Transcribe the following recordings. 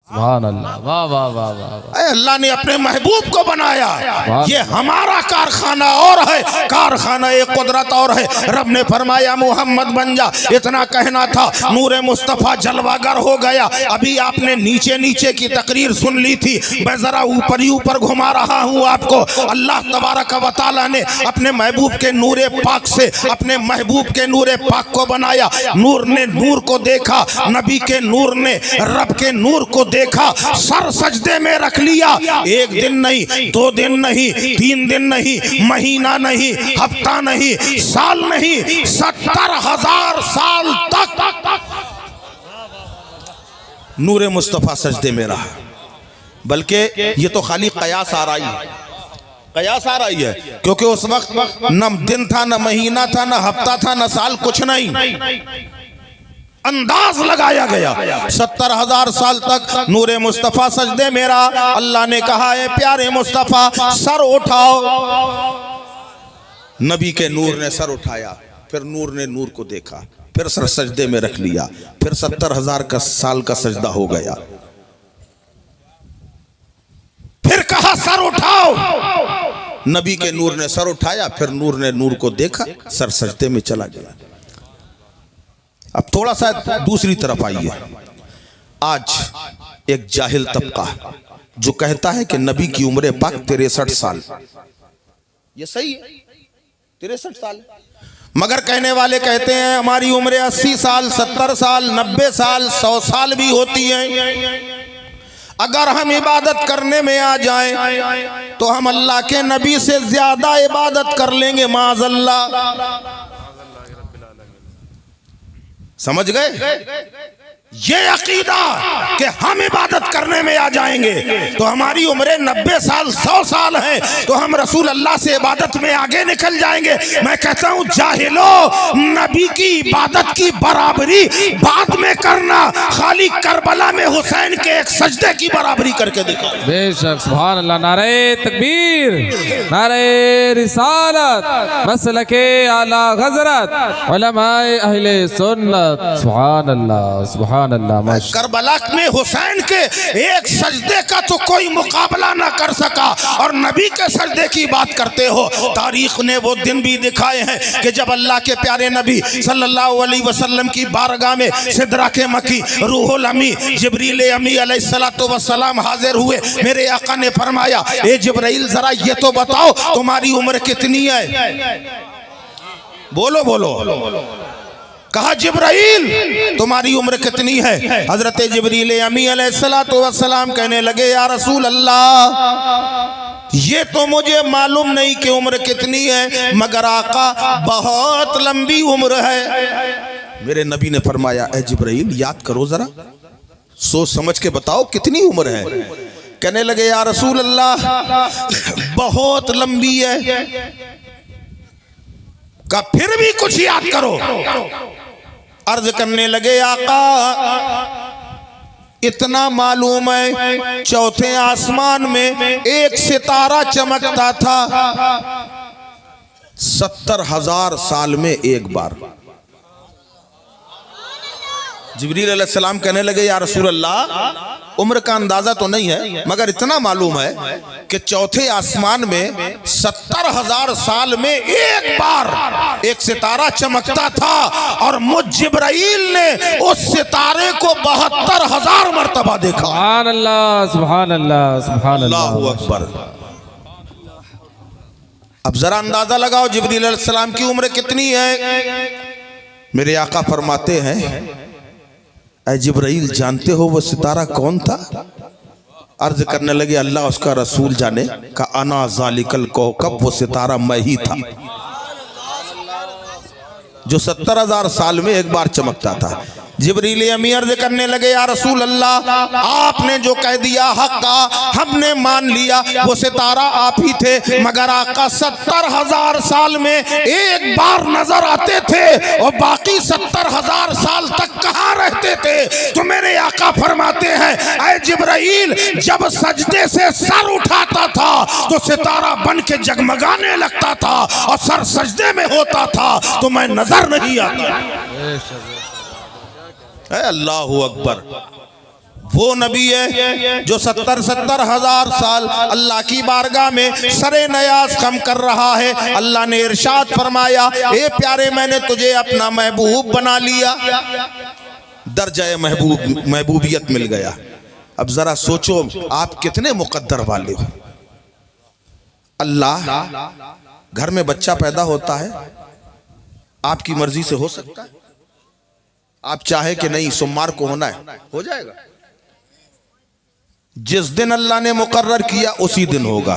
सुभान अल्लाह, वाह वाह वाह वाह। अल्लाह ने अपने महबूब को बनाया। ये हमारा कारखाना और है, कारखाना एक कुदरत और है। रब ने फरमाया मोहम्मद बन जा, इतना कहना था। नूरे मुस्तफ़ा जलवागर हो गया। अभी आपने नीचे नीचे की तकरीर सुन ली थी, मैं जरा ऊपर ही ऊपर घुमा रहा हूँ आपको। अल्लाह तबारक व तआला ने अपने महबूब के नूरे पाक से अपने महबूब के नूरे पाक को बनाया। नूर ने नूर को देखा, नबी के नूर ने रब के नूर को देखा, सर सजदे में रख लिया। एक दिन नहीं, 2 दिन नहीं, 3 दिन नहीं, महीना नहीं, हफ्ता नहीं, साल नहीं, 70,000 साल तक नूरे मुस्तफ़ा सजदे में रहा। बल्कि ये तो खाली कयास आ रही है, कयास आ रही है, क्योंकि उस वक्त न दिन था, न महीना था, न हफ्ता था, न साल, कुछ नहीं। अंदाज लगाया गया 70,000 साल तक नूरे मुस्तफ़ा सजदे मेरा। अल्लाह ने कहा है प्यारे मुस्तफ़ा सर उठाओ। नबी के नूर ने सर उठाया, फिर नूर ने नूर को देखा, फिर सर सजदे में रख लिया, फिर 70,000 का साल का सजदा हो गया। फिर कहा सर उठाओ। नबी के नूर ने सर उठाया, फिर नूर ने नूर को देखा, सर सजदे में चला गया। अब थोड़ा सा दूसरी तरफ आइए। आज एक जाहिल तबका जो कहता है कि नबी की उम्र पाक 63 साल, ये सही है 63 साल, मगर कहने वाले कहते हैं हमारी उम्र 80 साल, 70 साल, 90 साल, 100 साल भी होती है। अगर हम इबादत करने में आ जाएं तो हम अल्लाह के नबी से ज्यादा इबादत कर लेंगे, माज़अल्लाह। समझ गए? ये अकीदा कि हम इबादत करने में आ जाएंगे तो हमारी उम्र 90 साल, 100 साल है तो हम रसूल अल्लाह से इबादत में आगे निकल जाएंगे। मैं कहता हूँ जाहिलो, नबी की इबादत की बराबरी बाद में करना, खाली करबला में हुसैन के एक सजदे की बराबरी करके देखो। बेशक, सुभान अल्लाह। नारे तकबीर, नारे रिसालत, मसलके आला हज़रत, उलमाए अहले सुन्नत। सुभान अल्लाह, सुभान अल्लाह। करबला में हुसैन के एक सजदे का तो कोई मुकाबला ना कर सका और नबी के सजदे की बात करते हो। तारीख ने वो दिन भी दिखाए हैं कि जब अल्लाह के प्यारे नबी सल्लल्लाहु अलैहि वसल्लम की बारगाह में सिदरा के मकी रूहुल अमी जिब्रील अमी अलैहिस्सलातु वस्सलाम हाजिर हुए। मेरे आका ने फरमाया ए जिब्राइल जरा ये तो बताओ तुम्हारी उम्र कितनी है? बोलो बोलो। कहा जिब्राइल तुम्हारी उम्र कितनी है? हजरत जिब्रील अमी अलैहिस्सलातु वस्सलाम कहने लगे या रसूल अल्लाह ये तो मुझे मालूम नहीं कि उम्र कितनी है, मगर आका बहुत लंबी उम्र है। मेरे नबी ने फरमाया ए जिब्राइल याद करो जरा, सोच समझ के बताओ कितनी उम्र है। कहने लगे या रसूल अल्लाह बहुत लंबी है। का फिर भी कुछ याद करो। अर्ज करने लगे आका इतना मालूम है चौथे आसमान में एक सितारा चमकता था 70,000 साल में एक बार। जिब्रील अलैहिस्सलाम कहने लगे या रसूल अल्लाह उम्र का अंदाजा तो नहीं है, मगर इतना मालूम है कि चौथे आसमान में 70,000 साल में एक बार एक सितारा चमकता था और मुझ जिब्राइल ने उस सितारे को 72,000 मर्तबा देखा। सुभान अल्लाह, सुभान अल्लाह, सुभान अल्लाह, अल्लाहु अकबर। अब जरा अंदाजा लगाओ जिब्रील अलैहिस्सलाम की उम्र कितनी है। मेरे आका फरमाते हैं ऐ जिब्राइल जानते हो वो सितारा कौन था? अर्ज करने लगे अल्लाह उसका रसूल जाने। का अना जालिकल कौकब, वो सितारा मैं ही था जो 70,000 साल में एक बार चमकता था। जिब्रील अमी अर्ज करने लगे या रसूल अल्लाह आपने जो कह दिया हक का, हमने मान लिया वो सितारा आप ही थे, मगर आका 70,000 साल में एक बार नजर आते थे और बाकी 70,000 साल तक कहाँ रहते थे? तो मेरे आका फरमाते हैं ऐ जिब्राइल जब सजदे से सर उठाता था तो सितारा बन के जगमगाने लगता था और सर सजदे में होता था तो मैं नजर नहीं आता। अल्लाहु अकबर। वो नबी है जो 70-70 हजार साल अल्लाह की बारगाह में सरे नयाज खम कर रहा है। अल्लाह ने इरशाद फरमाया, ए प्यारे मैंने तुझे अपना महबूब बना लिया, दर्जा महबूबियत मिल गया। अब जरा सोचो आप कितने मुकद्दर वाले हो। अल्लाह घर में बच्चा पैदा होता है, आपकी मर्जी से हो सकता है। आप चाहे कि नहीं सोमवार को होना है, हो जाएगा। जिस दिन अल्लाह ने मुकर्रर किया उसी दिन होगा।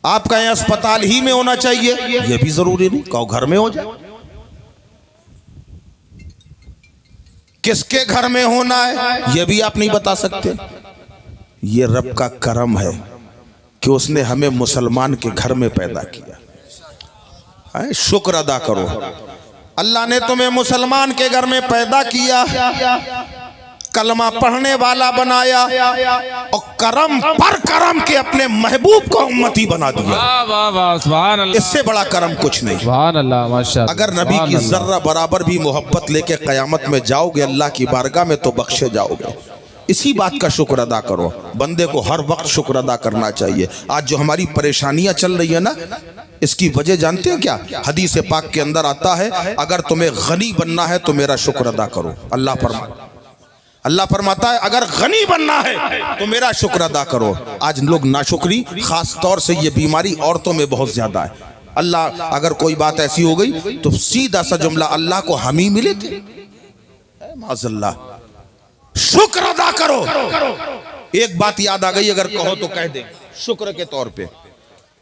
आप कहें अस्पताल ही में होना चाहिए, यह भी जरूरी नहीं, कहो घर में हो जाए। किसके घर में होना है यह भी आप नहीं बता सकते। ये रब का करम है कि उसने हमें मुसलमान के घर में पैदा किया। शुक्र अदा करो, अल्लाह ने तुम्हें मुसलमान के घर में पैदा किया, कलमा पढ़ने वाला बनाया और करम पर करम के अपने महबूब को उम्मती बना दिया। वाह वाह सुभान अल्लाह, इससे बड़ा करम कुछ नहीं। सुभान अल्लाह माशाअल्लाह। अगर नबी की जर्रा बराबर भी मोहब्बत लेके कयामत में जाओगे अल्लाह की बारगाह में तो बख्शे जाओगे। इसी बात का शुक्र अदा करो। बंदे को हर वक्त शुक्र अदा करना चाहिए। आज जो हमारी परेशानियां चल रही है ना, इसकी वजह जानते हैं क्या? हदीस पाक के अंदर आता है, अगर तुम्हें गनी बनना है तो मेरा शुक्र अदा करो। अल्लाह फरमाता है अगर गनी बनना है तो मेरा शुक्र अदा करो। आज लोग नाशुक्री, खास तौर से ये बीमारी औरतों में बहुत ज्यादा है। अल्लाह अगर कोई बात ऐसी हो गई तो सीधा सा जुमला, अल्लाह को हम ही मिले थे, माज़अल्लाह। शुक्र अदा करो। एक बात याद आ गई, अगर कहो तो कह दे शुक्र के तौर पे।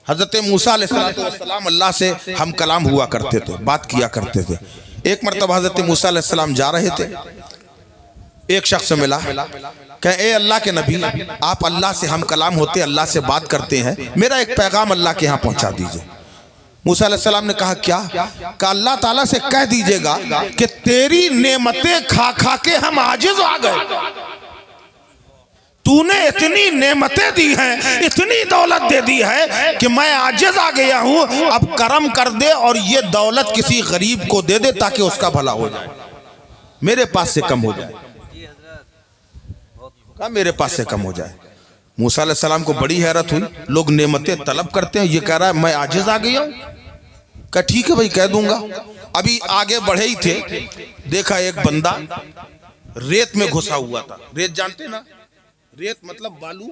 हजरत मूसा अलैहिस्सलाम अल्लाह से हम कलाम हुआ करते थे, बात किया करते थे। एक मरतबा हजरत मूसा अलैहिस्सलाम जा रहे थे, एक शख्स मिला, कहे ए अल्लाह के नबी, आप अल्लाह से हम कलाम होते, अल्लाह से बात करते हैं, मेरा एक पैगाम अल्लाह के यहाँ पहुंचा दीजिए। मूसा अलैहिस्सलाम ने कहा क्या? कहा अल्लाह ताला से कह दीजिएगा कि तेरी नेमतें खा खा के हम आजिज आ गए, तूने इतनी नेमतें दी हैं, इतनी दौलत दे दी है कि मैं आजिज आ गया हूं, अब करम कर दे और ये दौलत किसी गरीब को दे दे ताकि उसका भला हो जाए, मेरे पास से कम हो जाए। कहा मेरे पास से कम हो जाए। मूसा अलैहिस्सलाम को बड़ी हैरत हुई, लोग नेमतें तलब करते हैं, ये कह रहा है मैं आजिज आ गया हूं। कहा ठीक है भाई कह दूंगा। अभी आगे बढ़े ही थे, देखा एक बंदा रेत में घुसा हुआ था। रेत जानते ना, रेत मतलब बालू,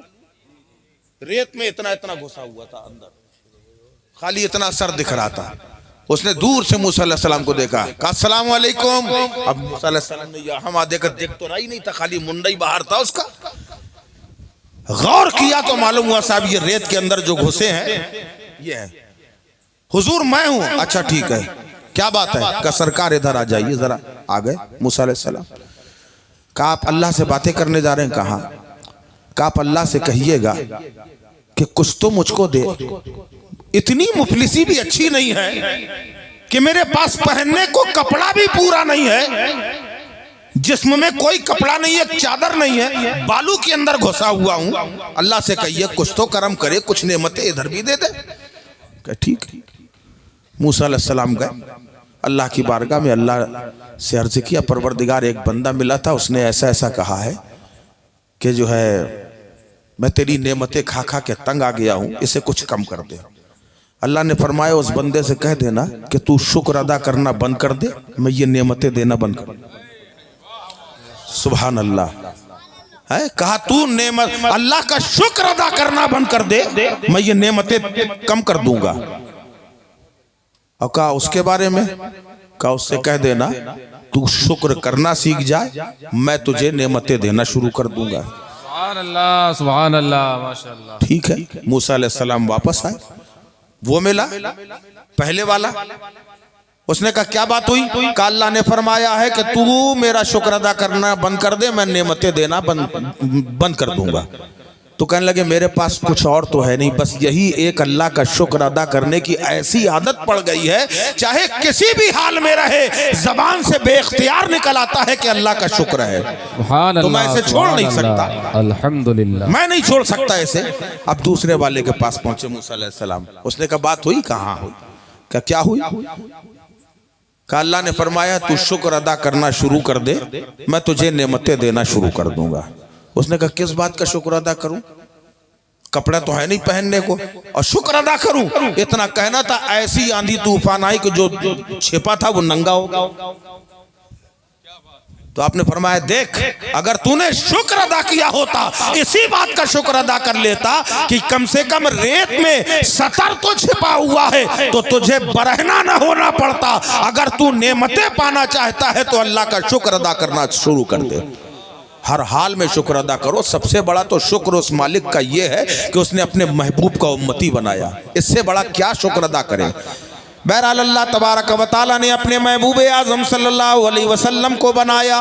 रेत में इतना इतना घुसा हुआ था अंदर, खाली इतना सर दिख रहा था। उसने दूर से मूसा अलैहिस्सलाम को देखा, कहा अस्सलाम वालेकुम। अब मूसा अलैहिस्सलाम ने यहाँ देखकर देख तो रहा ही नहीं था, खाली मुंडा ही बाहर था उसका। गौर किया तो मालूम हुआ साहब ये रेत के अंदर जो घुसे हैं ये है। हुजूर मैं हूं। अच्छा ठीक है, क्या बात है? कहा सरकार इधर आ जाइए जरा। आ गए मूसा अलैहिस्सलाम। कहा आप अल्लाह से बातें करने जा रहे हैं? कहा आप अल्लाह से कहिएगा कि कुछ तो मुझको दे। इतनी मुफलिसी भी अच्छी नहीं है कि मेरे पास पहनने को कपड़ा भी पूरा नहीं है, जिस्म में कोई कपड़ा नहीं है, चादर नहीं है, बालू के अंदर घुसा हुआ हूं। अल्लाह से कहिए कुछ तो करम करे, कुछ नेमतें इधर भी दे दे। ठीक है। मूसा अलैहिस्सलाम गए अल्लाह की बारगाह में, अल्लाह से अर्ज किया परवरदिगार एक बंदा मिला था, उसने ऐसा ऐसा कहा है कि जो है मैं तेरी नेमतें खा खा के तंग आ गया हूं, इसे कुछ कम कर दे। अल्लाह ने फरमाया उस बंदे से कह देना कि तू शुक्र अदा करना बंद कर दे, मैं ये नेमतें देना बंद कर। सुभान अल्लाह है। कहा तू नेमत अल्लाह का शुक्र अदा करना बंद कर दे, मैं ये नेमतें कम कर दूंगा। और कहा उसके बारे में? कहा उससे कह देना तू शुक्र करना सीख जाए, मैं तुझे नेमतें देना शुरू कर दूंगा। सुभान अल्लाह सुभान अल्लाह माशाअल्लाह। ठीक है। मूसा अलैहिस्सलाम वापस आए, वो मिला पहले वाला। उसने कहा क्या बात हुई? कहा अल्लाह ने फरमाया है कि तू मेरा शुक्र अदा करना बंद कर दे, मैं नेमतें देना बंद कर दूंगा। तो कहने लगे मेरे पास कुछ और तो है नहीं, बस यही एक अल्लाह का शुक्र अदा करने की ऐसी आदत पड़ गई है, चाहे किसी भी हाल में रहे जबान से बेख्तियार निकल आता है कि अल्लाह का शुक्र है। तो मैं इसे छोड़ नहीं सकता, अल्हम्दुलिल्लाह मैं नहीं छोड़ सकता इसे। अब दूसरे वाले के पास पहुंचे मूसा अलैहिस्सलाम। उसने कहा बात हुई? कहाँ हुई? क्या हुई? कहा अल्लाह ने फरमाया तू शुक्र अदा करना शुरू कर दे, मैं तुझे नेमतें देना शुरू कर दूंगा। उसने कहा किस बात का शुक्र अदा करूं, कपड़ा तो है नहीं पहनने को, और शुक्र अदा करूं? इतना कहना था, ऐसी आंधी तूफान आई कि जो छिपा था वो नंगा हो गया। तो आपने फरमाया देख, अगर तूने शुक्र अदा किया होता, इसी बात का शुक्र अदा कर लेता कि कम से कम रेत में सतर तो छिपा हुआ है, तो तुझे बरहना न होना पड़ता। अगर तू नेमतें पाना चाहता है तो अल्लाह का शुक्र अदा करना शुरू कर दे। हर हाल में शुक्र अदा करो। सबसे बड़ा तो शुक्र उस मालिक का ये है कि उसने अपने महबूब का उम्मती बनाया, इससे बड़ा क्या शुक्र अदा करें। बहरहाल अल्लाह तबारक व तआला ने अपने महबूब आज़म सल्लल्लाहु अलैहि वसल्लम को बनाया।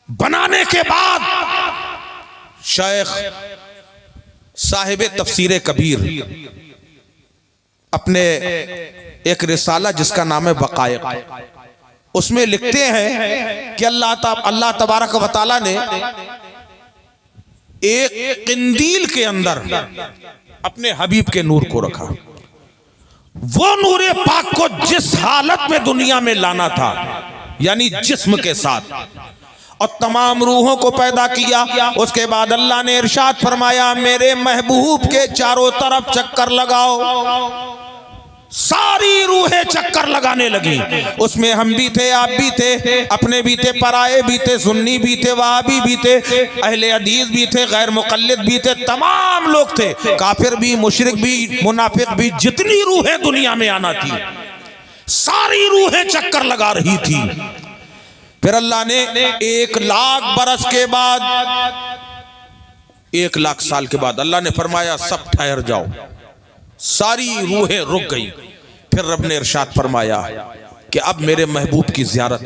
बनाने के बाद शेख साहिब तफसीर कबीर अपने एक रिसाला जिसका नाम है बकाइक, उसमें लिखते हैं कि अल्लाह तबारक व तआला ने एक किंदील के अंदर अपने हबीब के नूर को रखा। वो नूरे पाक को जिस हालत में दुनिया में लाना था, यानी जिस्म के साथ, और तमाम रूहों को पैदा किया। उसके बाद अल्लाह ने इरशाद फरमाया मेरे महबूब के चारों तरफ चक्कर लगाओ। सारी रूहें चक्कर लगाने लगी। उसमें हम भी थे, आप भी थे, अपने भी थे, पराए भी थे, सुन्नी भी थे, वहाबी भी थे, अहले हदीस भी थे, गैर मुक़ल्लिद भी थे, तमाम लोग थे, काफिर भी, मुशरिक भी, मुनाफिक भी। जितनी रूहें दुनिया में आना थी, सारी रूहें चक्कर लगा रही थी। फिर अल्लाह ने 1 लाख बरस के बाद, 1 लाख साल के बाद अल्लाह ने फरमाया सब ठहर जाओ। सारी रूहें रुक गई। फिर रब ने इरशाद फरमाया कि अब मेरे महबूब की ज़ियारत,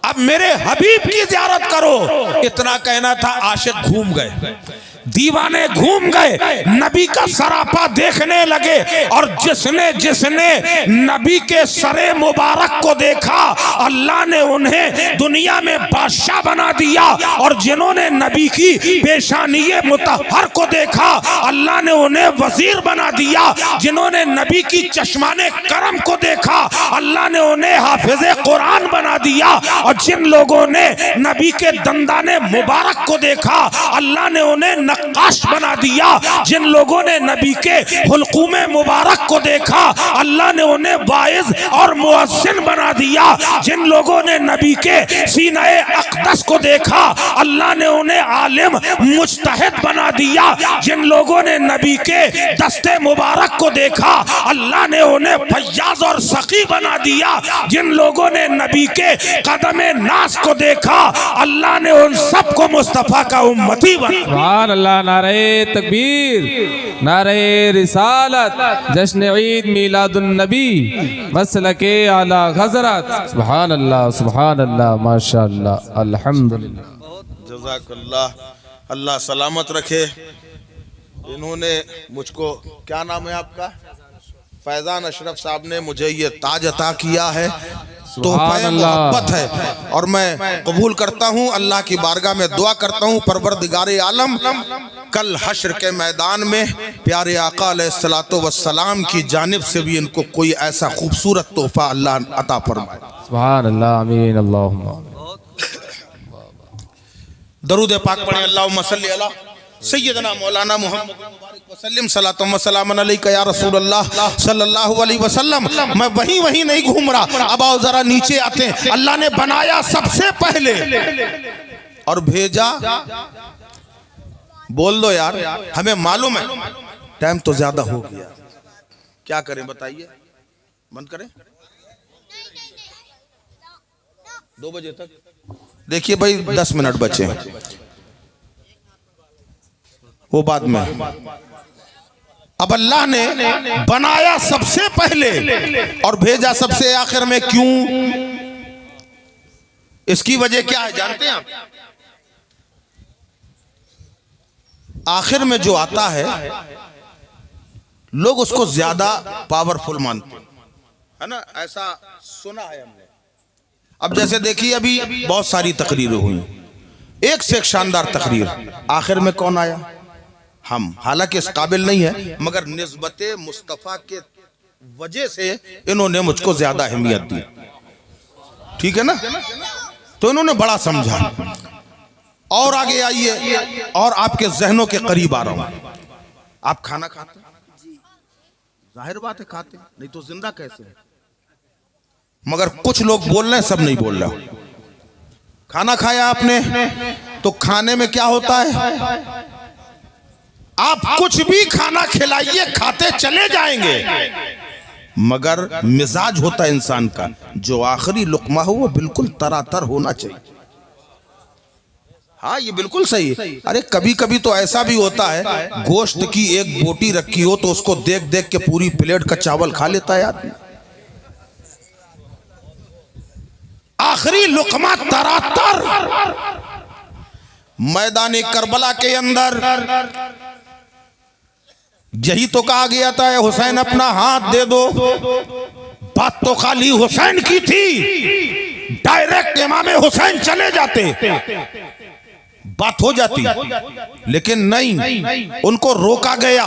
अब मेरे हबीब की ज़ियारत करो। इतना कहना था, आशिक घूम गए, दीवाने घूम गए, नबी का सरापा देखने लगे। और जिसने जिसने नबी के सरे मुबारक को देखा, अल्लाह ने उन्हें दुनिया में बादशाह बना दिया। और जिन्होंने नबी की पेशानिये मुतहर को देखा, अल्लाह ने उन्हें वजीर बना दिया। जिन्होंने नबी की चश्माने करम को देखा, अल्लाह ने उन्हें हाफिज़े कुरान बना दिया। और जिन लोगों ने नबी के दंदाने मुबारक को देखा, अल्लाह ने उन्हें नक्काश बना दिया। जिन लोगों ने नबी के हुल्कुमे मुबारक को देखा, अल्लाह ने उन्हें वाइज और मुअज्जिन बना दिया। जिन लोगों ने नबी के सीने अक़दस को देखा, अल्लाह ने उन्हें आलिम मुज्तहिद बना दिया। जिन लोगों ने नबी के दस्ते मुबारक को देखा, अल्लाह ने उन्हें फय्याज और सकी बना दिया। जिन लोगों ने नबी के कदमे नास को देखा, अल्लाह ने उन सबको मुस्तफ़ा का उम्मती बनाया। सुभान अल्लाह, नारे तकबीर, नारे रिसालत, जश्न ईद मिलादुन नबी, मसलके आला हज़रत। सुभान अल्लाह, सुभान अल्लाह, माशाअल्लाह, अल्हम्दुलिल्लाह। जज़ाकल्लाह, अल्लाह सलामत रखे। इन्होंने मुझको, क्या नाम है आपका? फैजान अशरफ साहब ने मुझे ये ताज अता किया है, तोहफ़ा मोहब्बत है, और मैं कबूल करता हूँ। अल्लाह की बारगाह में दुआ करता हूँ, परवरदिगारे आलम कल हश्र के मैदान में प्यारे आका अलैहिस्सलातु वस्सलाम की जानिब से भी इनको कोई ऐसा खूबसूरत तोहफ़ा अल्लाह अता फरमाए। सुभान अल्लाह, आमीन, अल्लाहुम्मा। दरूद पाक पढ़े, अल्लाहुम्मा सल्ली अला सय्यदना मौलाना मुहम्मद वसल्लम सलातुम व सलामुन अलैका या रसूलल्लाह सल्लल्लाहु अलैहि वसल्लम। मैं वहीं नहीं घूम रहा। अब आओ जरा नीचे आते हैं। अल्लाह ने बनाया सबसे पहले और भेजा। बोल दो यार, हमें मालूम है टाइम तो ज्यादा हो गया, क्या करें बताइए? बंद करें 2 बजे तक? देखिए भाई 10 मिनट बचे, वो बाद में। अब अल्लाह ने बनाया सबसे पहले और भेजा सबसे आखिर में। क्यों? इसकी वजह क्या है जानते हैं आप? आखिर में जो आता है लोग उसको ज्यादा पावरफुल मानते हैं, है ना? ऐसा सुना है हमने। अब जैसे देखिए अभी बहुत सारी तकरीरें हुई, एक से एक शानदार तकरीर, आखिर में कौन आया? हम। हालांकि इस काबिल नहीं है, मगर निस्बते मुस्तफ़ा के वजह से इन्होंने मुझको ज्यादा अहमियत दी, ठीक है ना। तो इन्होंने बड़ा समझा। और आगे आइए और आपके जहनों के करीब आ रहा हूं। आप खाना खाते हैं? जाहिर बात है खाते हैं, नहीं तो जिंदा कैसे है। मगर कुछ लोग बोल रहे हैं, सब नहीं बोल रहे। खाना खाया आपने तो खाने में क्या होता है, आप कुछ भी खाना खिलाइए खाते चले जाएंगे, मगर मिजाज होता है इंसान का, जो आखिरी लुकमा हो वो बिल्कुल तरातर होना चाहिए। हाँ ये बिल्कुल सही है। अरे कभी कभी तो ऐसा भी होता है, गोश्त की एक बोटी रखी हो तो उसको देख देख के पूरी प्लेट का चावल खा लेता है आदमी। आखिरी लुकमा तरातर। मैदान करबला के अंदर यही तो कहा गया था, हुसैन अपना हाथ दे दो। बात तो खाली हुसैन की थी, डायरेक्ट इमाम हुसैन चले जाते, बात हो जाती, लेकिन नहीं, उनको रोका गया।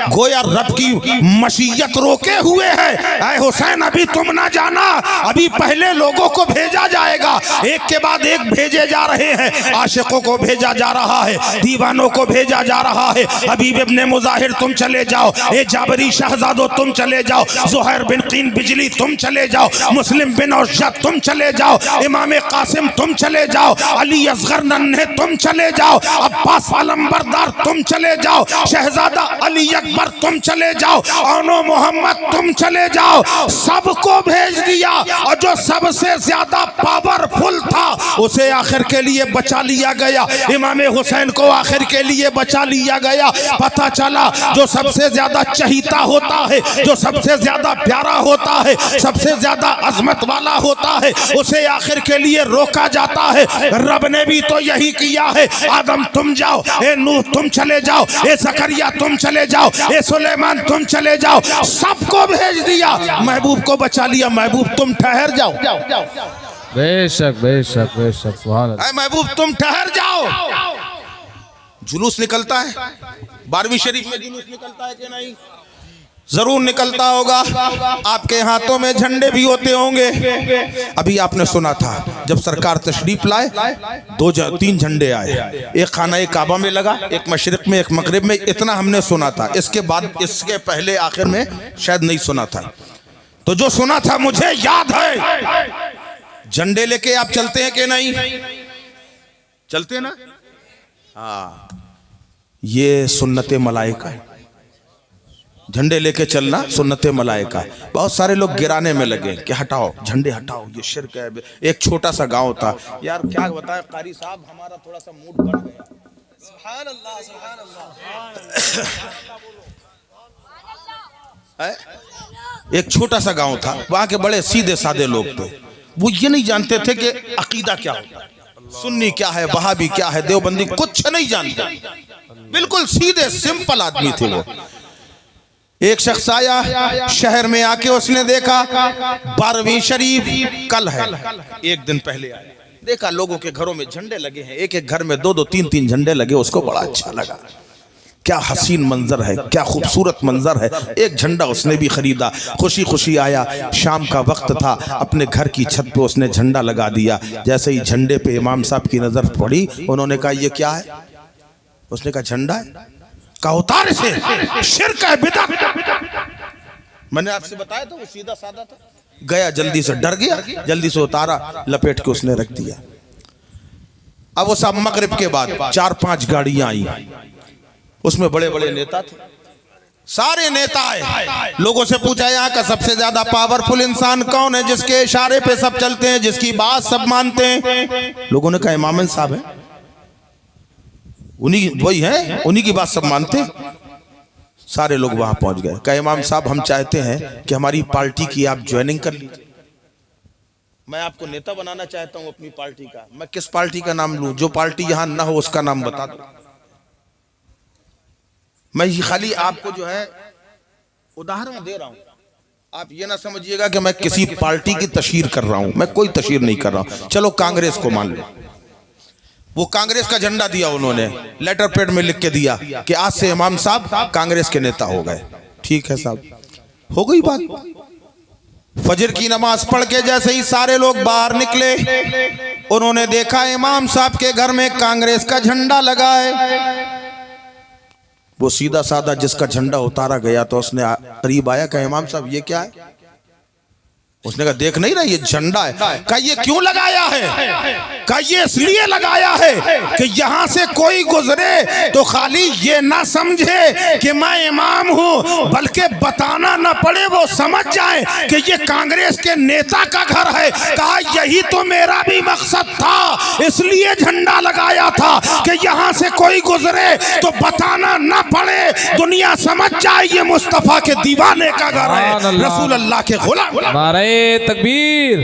गोया रब की मशीयत रोके हुए है, ऐ हुसैन अभी तुम ना जाना, अभी पहले लोगों को भेजा जाएगा, एक के बाद एक भेजे जा रहे हैं। आशिकों को भेजा जा रहा है, दीवानों को भेजा जा रहा है। हबीब इब्ने मुजाहिर तुम चले जाओ, ए जाबरी शहजादो तुम चले जाओ, जुहैर बिन कीन बिजली तुम चले जाओ, मुस्लिम बिन औशद तुम चले जाओ, इमाम कासिम तुम चले जाओ, अली असगर नन्हे तुम चले जाओ, अब्बास अलंबरदार तुम चले जाओ, शहजादा अली अकबर तुम चले जाओ, औनो मोहम्मद तुम चले जाओ। सबको भेज दिया, और जो सबसे ज्यादा पावरफुल था उसे आखिर के लिए बचा लिया गया। इमाम हुसैन को आखिर के लिए बचा लिया गया। पता चला जो सबसे ज्यादा चहीता होता है, जो सबसे ज्यादा प्यारा होता है, सबसे ज्यादा अजमत वाला होता है, उसे आखिर के लिए रोका जाता है। रब ने भी तो यही किया है। आदम तुम जाओ, ए नूह तुम चले जाओ, ए जकरिया तुम चले जाओ, ए सुलेमान तुम चले जाओ, सबको भेज दिया, महबूब को बचा लिया। महबूब तुम ठहर जाओ। बेशक बेशक बेशक, सुभान अल्लाह। महबूब तुम ठहर जाओ। जुलूस निकलता है 12वीं शरीफ में, जुलूस निकलता है कि नहीं? जरूर निकलता होगा। आपके हाथों में झंडे भी होते होंगे। अभी आपने सुना था जब सरकार तशरीफ लाए, 2-3 झंडे आए, एक खाना काबा में लगा, एक मशरिक में, एक मगरिब में, इतना हमने सुना था। इसके बाद, इसके पहले आखिर में शायद नहीं सुना था। तो जो सुना था मुझे याद है। झंडे लेके आप चलते हैं कि नहीं? चलते ना? हाँ, ये सुन्नते मलाइका है। झंडे लेके चलना सुन्नते मलाइका। बहुत सारे लोग गिराने में लगे कि हटाओ झंडे हटाओ, ये शिर्क है। एक छोटा सा गांव था यार, क्या बताएं कारी साहब, हमारा थोड़ा सा मूड बढ़ गया। सुभान अल्लाह, सुभान अल्लाह। एक छोटा सा गांव था, वहां के बड़े सीधे साधे लोग थे। वो ये नहीं जानते थे कि अकीदा क्या होता है, सुन्नी क्या है, वहाबी क्या है, देवबंदी, कुछ नहीं जानते। बिल्कुल सीधे सिंपल आदमी थे वो। एक शख्स आया शहर में, आके उसने देखा 12वीं शरीफ कल है, एक दिन पहले आया, देखा लोगों के घरों में झंडे लगे हैं, एक एक घर में 2-2 3-3 झंडे लगे। उसको बड़ा अच्छा लगा, क्या हसीन मंजर है, क्या खूबसूरत मंजर है। एक झंडा उसने भी खरीदा, खुशी खुशी आया। शाम का वक्त था, अपने घर की छत पे उसने झंडा लगा दिया। जैसे ही झंडे पे इमाम साहब की नजर पड़ी, उन्होंने कहा ये क्या है? उसने कहा झंडा है। का उतार से शिर्क है, बिदअत। मैंने आपसे बताया था वो सीधा साधा था। गया जल्दी से, डर गया, जल्दी से उतारा, लपेट के उसने रख दिया। अब वो सब मगरिब के बाद 4-5 गाड़ियां आई, उसमें बड़े बड़े नेता थे, सारे नेता आए। लोगों से पूछा यहाँ का सबसे ज्यादा पावरफुल इंसान कौन है, जिसके इशारे पे सब चलते हैं, जिसकी बात सब मानते हैं? लोगों ने कहा इमाम साहब है, उन्हीं वही है, उन्हीं की बात सब मानते। सारे लोग वहां पहुंच गए। कहा इमाम साहब हम चाहते हैं कि हमारी पार्टी की आप ज्वाइनिंग कर लीजिए। मैं आपको नेता बनाना चाहता हूं अपनी पार्टी का। मैं किस पार्टी का नाम लूं? जो पार्टी यहां ना हो उसका नाम बता दो। मैं ये खाली आपको जो है उदाहरण दे रहा हूं। आप ये ना समझिएगा कि मैं किसी पार्टी की तशहीर कर रहा हूं। मैं कोई तशहीर नहीं कर रहा हूं। चलो कांग्रेस को मान लो, वो कांग्रेस का झंडा दिया उन्होंने, लेटर पैड में लिख के दिया कि आज से इमाम साहब कांग्रेस के नेता हो गए। ठीक है साहब, हो गई बात। फजर की नमाज पढ़ के जैसे ही सारे लोग बाहर निकले, उन्होंने देखा इमाम साहब के घर में कांग्रेस का झंडा लगा है। वो सीधा साधा जिसका झंडा उतारा गया तो उसने करीब आया, कहा इमाम साहब ये क्या है? उसने कहा देख नहीं रहा ये झंडा है। कहा ये क्यों लगाया है? कहा ये इसलिए लगाया है कि यहां से कोई गुजरे तो खाली ये ना समझे कि मैं इमाम हूं, बल्कि बताना ना पड़े, वो समझ जाए कि ये कांग्रेस के नेता का घर है। कहा यही तो मेरा भी मकसद था, इसलिए झंडा लगाया था कि यहां से कोई गुजरे तो बताना ना पड़े, दुनिया समझ जाए ये मुस्तफा के दीवाने का घर है, रसूल अल्लाह के गुलाम। नारे तकबीर,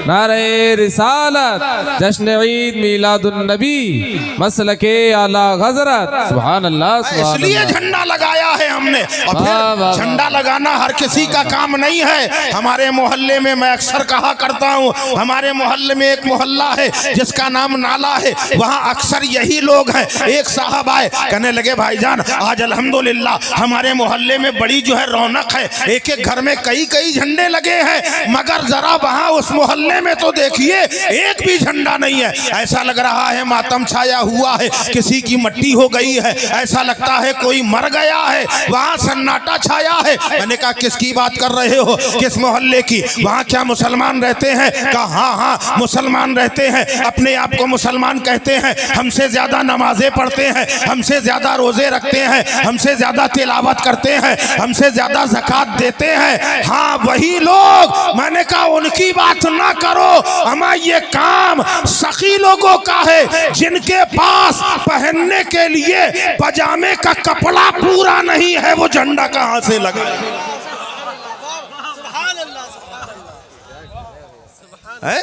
नारे रिसालत, जश्न ईद मिलादुन नबी, मसलके आला हज़रत, सुभान अल्लाह सुभान इसलिए अल्लाह। झंडा लगाया है हमने। और वाह, वाह, फिर झंडा लगाना हर किसी का काम नहीं है। हमारे मोहल्ले में मैं अक्सर कहा करता हूँ, हमारे मोहल्ले में एक मोहल्ला है जिसका नाम नाला है, वहाँ अक्सर यही लोग हैं। एक साहब आए, कहने लगे भाईजान आज अल्हम्दुलिल्लाह हमारे मोहल्ले में बड़ी जो है रौनक है, एक एक घर में कई कई झंडे लगे हैं, मगर जरा वहां उस मोहल्ले में तो देखिए एक भी झंडा नहीं है। ऐसा लग रहा है मातम छाया हुआ है, किसी की मट्टी हो गई है, ऐसा लगता है कोई मर गया है, वहां सन्नाटा छाया है। मैंने कहा किसकी बात कर रहे हो, किस मोहल्ले की? वहां क्या मुसलमान रहते हैं? कहा हाँ हाँ मुसलमान रहते हैं, अपने आप को मुसलमान कहते हैं, हमसे ज्यादा नमाजें पढ़ते हैं, हमसे ज्यादा रोजे रखते हैं, हमसे ज्यादा तिलावत करते हैं, हमसे ज्यादा ज़कात देते हैं। हाँ वही लोग। मैंने कहा उनकी बात ना करो, हमारा ये काम सखी लोगों का है जिनके पास पहनने के लिए पजामे का कपड़ा पूरा नहीं है, वो झंडा कहां से लगे? है?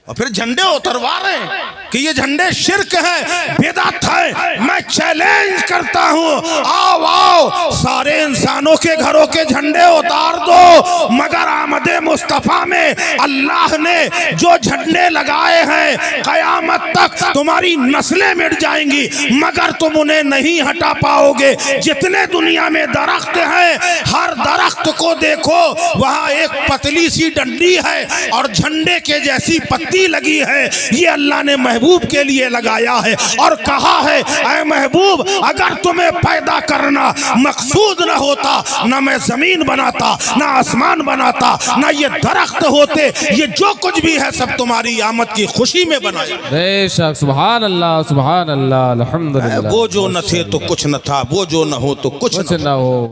और फिर झंडे उतरवा रहे हैं कि ये झंडे शिर्क है, बिदअत है। मैं चैलेंज करता हूं, आओ आओ सारे इंसानों के घरों के झंडे उतार दो, मगर आमदे मुस्तफा में अल्लाह ने जो झंडे लगाए हैं कयामत तक तुम्हारी नस्लें मिट जाएंगी, मगर तुम उन्हें नहीं हटा पाओगे। जितने दुनिया में दरख्त हैं, हर दरख्त को देखो वहां एक पतली सी डंडी है और झंडे के जैसी पत्ती लगी है। ये अल्लाह ने महबूब के लिए लगाया है और कहा है ऐ महबूब अगर तुम्हें पैदा करना मकसूद न होता, न मैं जमीन बनाता, न आसमान बनाता, न ये दरख्त होते, ये जो कुछ भी है सब तुम्हारी आमद की खुशी में बनाया। बेशक सुभान अल्लाह अल्हम्दुलिल्लाह। वो जो न थे तो कुछ न था, वो जो न हो तो कुछ न हो।